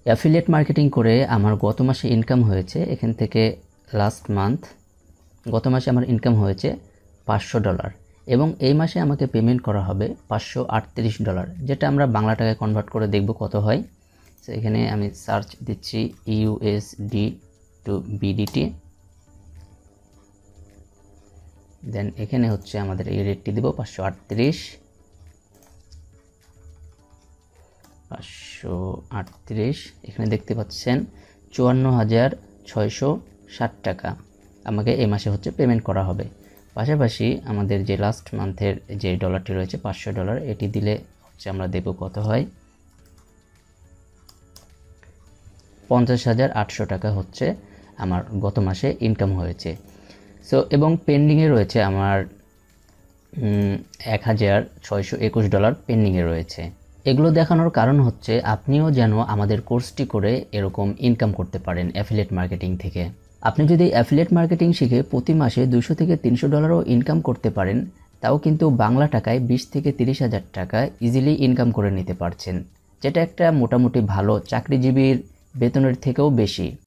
Affiliate marketing করে আমার গত মাসে ইনকাম হয়েছে এখান থেকে গত মাসে আমার ইনকাম হয়েছে $500 এবং এই মাসে আমাকে পেমেন্ট করা হবে $538, যেটা আমরা বাংলা টাকায় কনভার্ট করে দেখব কত হয়। তো এখানে আমি সার্চ দিচ্ছি USD টু BDT, দেন এখানে হচ্ছে আমাদের এই রেটটি দেব 538। এখানে দেখতে পাচ্ছেন 54,660 টাকা আমাকে এই মাসে হচ্ছে পেমেন্ট করা হবে। পাশাপাশি আমাদের যে লাস্ট মান্থের যে ডলারটি রয়েছে $500, এটি দিলে হচ্ছে আমরা দেখব কত হয়। 50,800 টাকা হচ্ছে আমার গত মাসে ইনকাম হয়েছে। সো এবং পেন্ডিংয়ে রয়েছে আমার $1,621 পেন্ডিংয়ে রয়েছে। এগুলো দেখানোর কারণ হচ্ছে আপনিও যেন আমাদের কোর্সটি করে এরকম ইনকাম করতে পারেন অ্যাফিলিয়েট মার্কেটিং থেকে। আপনি যদি অ্যাফিলিয়েট মার্কেটিং শিখে প্রতি মাসে $200 থেকে $300 ইনকাম করতে পারেন, তাও কিন্তু বাংলা টাকায় 20 থেকে 30,000 টাকা ইজিলি ইনকাম করে নিতে পারছেন, যেটা একটা মোটামুটি ভালো চাকরিজীবীর বেতনের থেকেও বেশি।